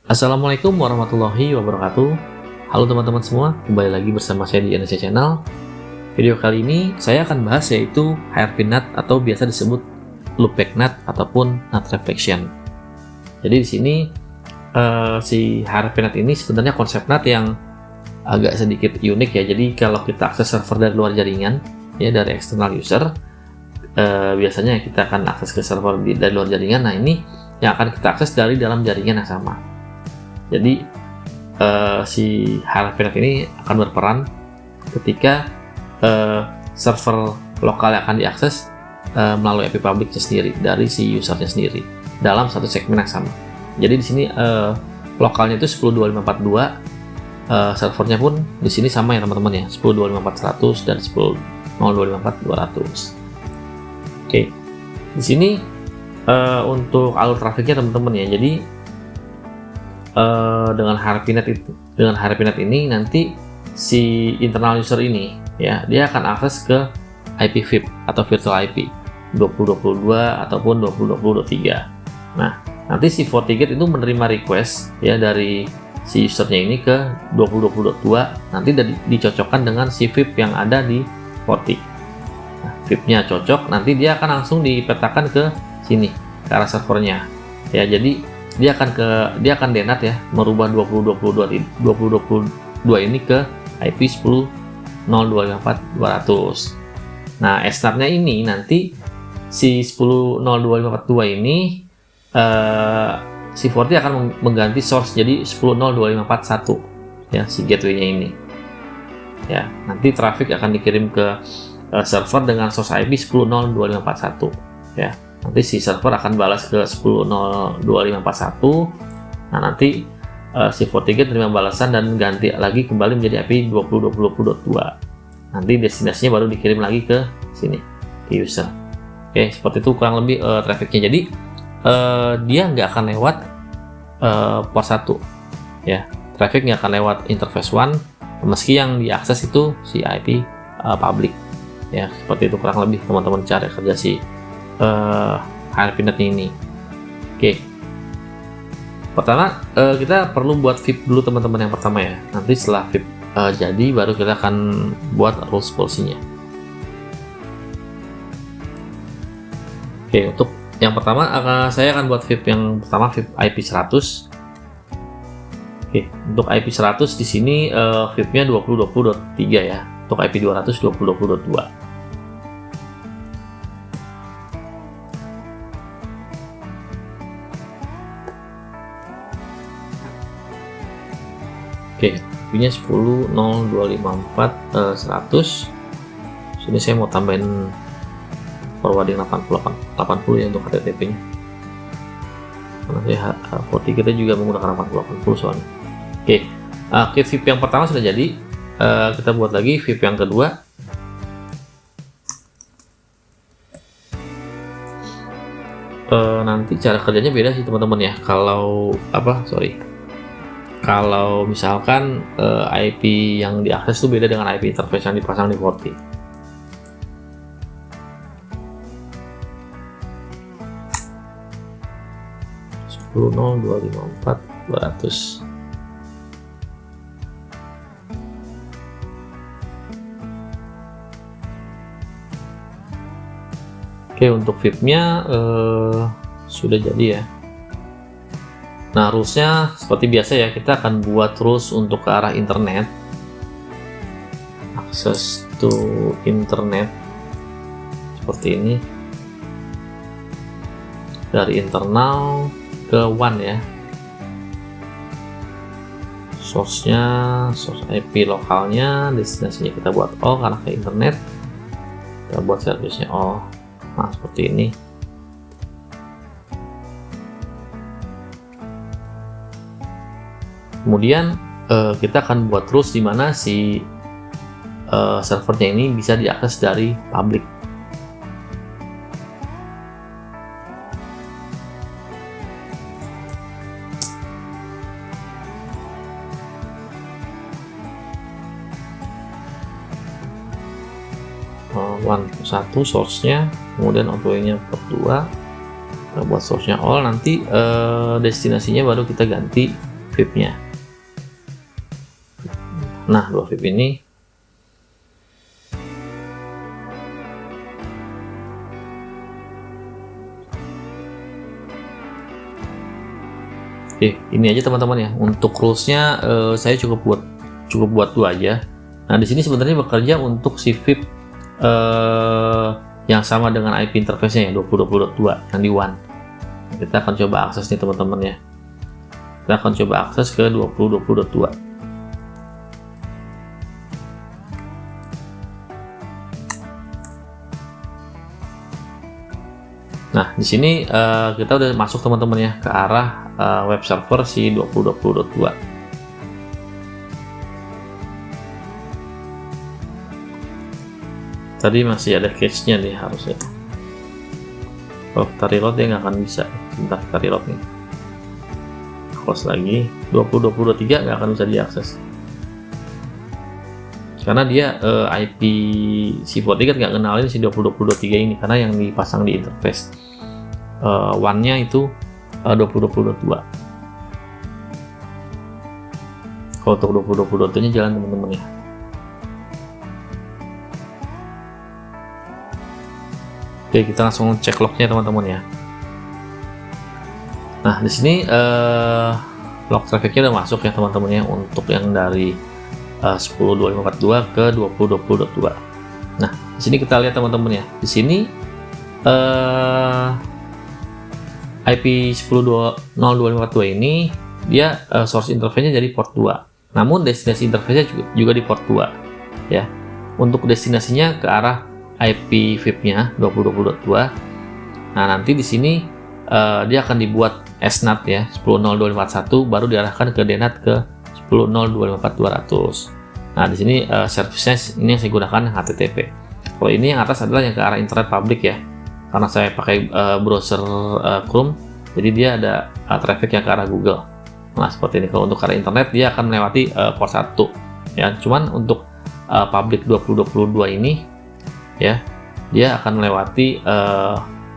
Assalamualaikum warahmatullahi wabarakatuh. Halo teman-teman semua, kembali lagi bersama saya di Indonesia Channel. Video kali ini saya akan bahas yaitu HRP NUT atau biasa disebut loopback NUT ataupun NUT reflection. Jadi di sini si HRP NUT ini sebenarnya konsep NUT yang agak sedikit unik ya. Jadi kalau kita akses server dari luar jaringan ya, dari external user, biasanya kita akan akses ke server dari luar jaringan. Nah, ini yang akan kita akses dari dalam jaringan yang sama. Jadi si HRP NUT ini akan berperan ketika server lokal yang akan diakses melalui IP publicnya sendiri dari si usernya sendiri dalam satu segmen yang sama. Jadi di sini lokalnya itu 10.2542, servernya pun di sini sama ya teman-teman ya, 10.254100 dan 10.0.254.200. Oke, di sini untuk alur trafiknya teman-teman ya. Jadi dengan HRP NUT ini nanti si internal user ini ya, dia akan akses ke IP VIP atau virtual IP 2022 ataupun 2020.23. Nah, nanti si FortiGate itu menerima request ya dari si usernya ini ke 2020.2, nanti dicocokkan dengan si VIP yang ada di Forti. Nah, VIP-nya cocok, nanti dia akan langsung dipetakan ke sini, ke arah servernya ya. Jadi dia akan DNAT ya, merubah 2022 ini ke IP 10.0.254.200. Nah, SNAT-nya ini nanti si 10.0.254.2 ini si Forti akan mengganti source jadi 10.0.254.1 ya, si gateway-nya ini. Ya, nanti traffic akan dikirim ke server dengan source IP 10.0.254.1 ya. Nanti si server akan balas ke 10.0.254.1. Nah, nanti si FortiGate terima balasan dan ganti lagi kembali menjadi IP 20.20.2. Nanti destinasinya baru dikirim lagi ke sini, ke user. Oke, seperti itu kurang lebih trafficnya. Jadi dia nggak akan lewat port 1 ya. Traffic nggak akan lewat interface 1 meski yang diakses itu si IP public ya. Seperti itu kurang lebih teman-teman cara kerja si HRP NUT ini. Oke, pertama kita perlu buat VIP dulu teman-teman, yang pertama ya. Nanti setelah VIP jadi baru kita akan buat rules policy-nya. Oke, untuk yang pertama saya akan buat VIP yang pertama, VIP IP 100. Oke, untuk IP 100 di sini VIP-nya 20.20.3 ya. Untuk IP 200 20.20.2. Oke, IP-nya 10.0.254.100. Sini saya mau tambahin forwarding 80 ya untuk HTTP-nya. Karena saya FortiGate juga menggunakan 80 soalnya. Oke, VIP yang pertama sudah jadi. Kita buat lagi VIP yang kedua. Nanti cara kerjanya beda sih teman-teman ya. Kalau misalkan IP yang diakses itu beda dengan IP interface yang dipasang di Forti. (10.0.254.200). Oke, untuk VIP-nya sudah jadi ya. Nah, rules-nya seperti biasa ya, kita akan buat rules untuk ke arah internet, access to internet seperti ini, dari internal ke WAN ya. Source-nya, source IP lokalnya, destinasinya kita buat all karena ke internet. Kita buat service-nya all. Nah, seperti ini. Kemudian kita akan buat rules di mana si servernya ini bisa diakses dari public. One 1 source-nya, kemudian outgoing-nya port 2. Kita buat source-nya all, nanti destinasinya baru kita ganti VIP-nya. Nah, 2 VIP ini ini aja teman-teman ya. Untuk rules-nya saya cukup buat 2 aja. Nah, di sini sebenarnya bekerja untuk si VIP yang sama dengan IP interface-nya ya, 20.20.2 yang di WAN. Kita akan coba akses nih teman-teman ya. Kita akan coba akses ke 20.20.2. Nah, di sini kita udah masuk teman-teman ya ke arah web server si 20.20.2. Tadi masih ada cache-nya nih harusnya. Oh, kita reload dia nggak akan bisa. Sebentar, kita reload nih. Close lagi. 20.20.2.3 nggak akan bisa diakses. Karena dia IP si FortiGate nggak kenalin si 20.20.2.3 ini, karena yang dipasang di interface WAN-nya itu 20.20.2. Kalau untuk 20.20.2 nya jalan teman-teman ya. Oke, kita langsung cek lognya teman-teman ya. Nah, di sini log trafficnya udah masuk ya teman-teman ya, untuk yang dari 10.2542 ke 20.20.2. Nah, di sini kita lihat teman-teman ya. Di sini IP 10.02.2542 ini dia source interface-nya jadi port 2. Namun destinasi interface-nya juga di port 2 ya. Untuk destinasinya ke arah IP VIP-nya 20.20.2. Nah, nanti di sini dia akan dibuat SNAT ya, 10.02.51 baru diarahkan ke DNAT ke 10.02.54.200. Nah, di sini service-nya ini yang saya gunakan HTTP. Kalau ini yang atas adalah yang ke arah internet public ya. Karena saya pakai browser Chrome, jadi dia ada traffic yang ke arah Google. Nah, seperti ini. Kalau untuk ke arah internet dia akan melewati port 1 ya. Cuman untuk public 20.20.2 ini ya, dia akan melewati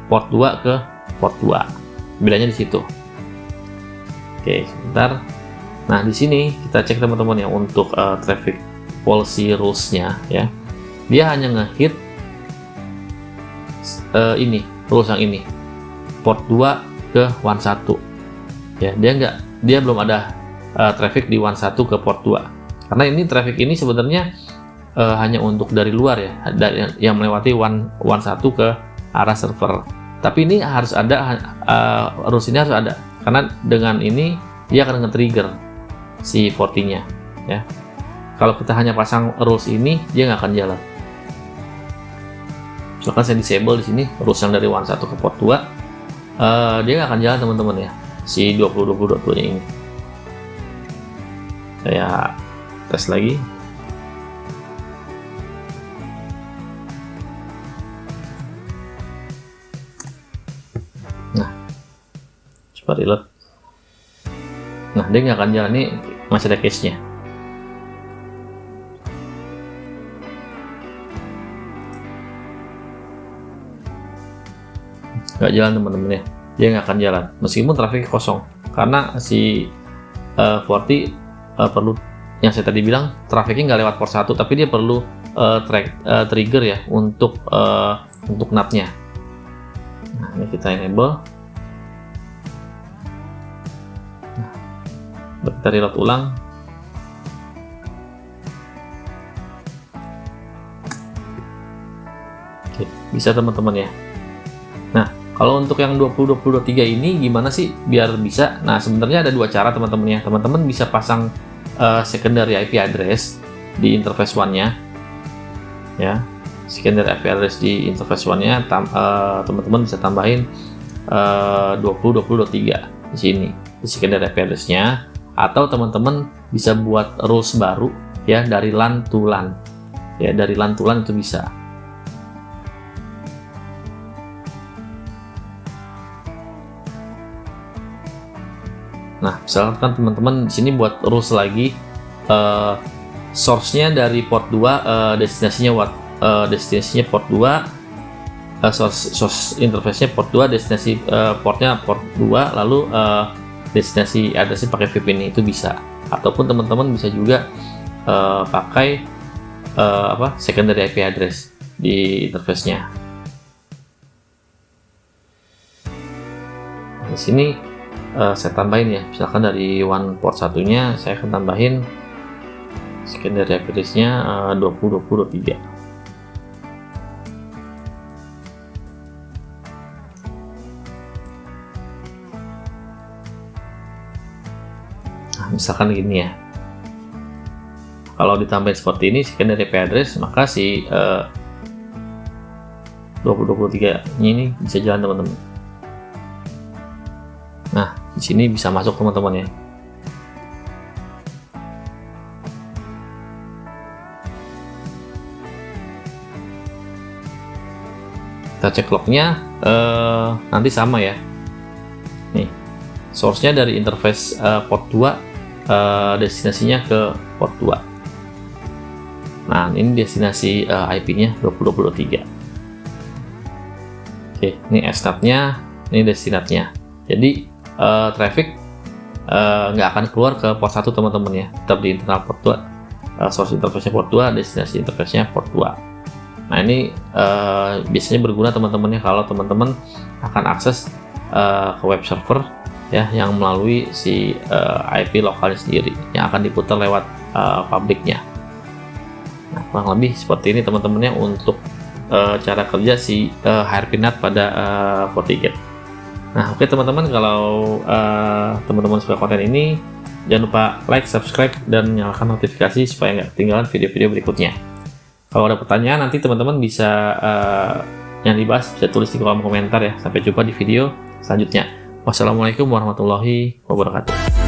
port 2 ke port 2. Bedanya di situ. Oke, sebentar. Nah, di sini kita cek teman-teman ya untuk traffic policy rules-nya ya. Dia hanya ngehit ini, rules yang ini. Port 2 ke WAN 1. Ya, dia belum ada traffic di WAN 1 ke port 2. Karena ini traffic ini sebenarnya hanya untuk dari luar ya, yang melewati WAN 1 ke arah server. Tapi ini harus ada, rules ini harus ada, karena dengan ini dia akan nge-trigger si Forti-nya ya. Kalau kita hanya pasang rules ini, dia nggak akan jalan. Misalkan saya disable di sini rules yang dari WAN 1 ke port 2, dia nggak akan jalan teman-teman ya, si 20.20.2 nya ini. Saya tes lagi. Coba reload. Nah, dia nggak akan jalan, ini masih ada cache-nya. Nggak jalan teman-teman ya, dia nggak akan jalan meskipun traffic kosong, karena si Forti perlu, yang saya tadi bilang, trafficnya nggak lewat port 1, tapi dia perlu trigger ya untuk NAT-nya. Nah, ini kita enable. Kita reload ulang. Oke, bisa teman-teman ya. Nah, kalau untuk yang 20.20.2.3 ini gimana sih biar bisa? Nah, sebenarnya ada 2 cara teman-teman ya. Teman-teman bisa pasang secondary IP address di interface one-nya ya. Secondary IP address di interface one-nya, teman-teman bisa tambahin 20.20.2.3 di sini di secondary IP address-nya. Atau teman-teman bisa buat rules baru ya dari LAN to LAN ya, dari LAN to LAN itu bisa. Nah, misalkan teman-teman di sini buat rules lagi, source-nya dari port 2, destinasinya port 2, source interface-nya port 2, destinasi portnya port 2, lalu destinasi addressnya pakai VPN itu bisa, ataupun teman-teman bisa juga pakai secondary IP address di interface-nya. Di sini saya tambahin ya, misalkan dari one port satunya saya akan tambahin secondary IP address-nya 20.20.23. Misalkan gini ya, kalau ditambahin seperti ini secondary IP address, maka si 2023 ini bisa jalan teman-teman. Nah, di sini bisa masuk teman-teman ya. Kita cek lognya, nanti sama ya. Nih, source-nya dari interface port 2, destinasinya ke port 2. Nah, ini destinasi IP-nya 20.20.23. Oke, ini SNAT-nya, ini destinatnya. Jadi traffic nggak akan keluar ke port 1 teman-teman ya, tetap di internal port 2. Source interface-nya port 2, destinasi interface-nya port 2. Nah, ini biasanya berguna teman-teman ya kalau teman-teman akan akses ke web server ya, yang melalui si IP lokalnya sendiri yang akan diputar lewat publiknya. Nah, kurang lebih seperti ini teman-temannya untuk cara kerja si HRP NAT pada FortiGate. Nah, oke teman-teman, kalau teman-teman suka konten ini, jangan lupa like, subscribe, dan nyalakan notifikasi supaya nggak ketinggalan video-video berikutnya. Kalau ada pertanyaan, nanti teman-teman bisa yang dibahas bisa tulis di kolom komentar ya. Sampai jumpa di video selanjutnya. Wassalamualaikum warahmatullahi wabarakatuh.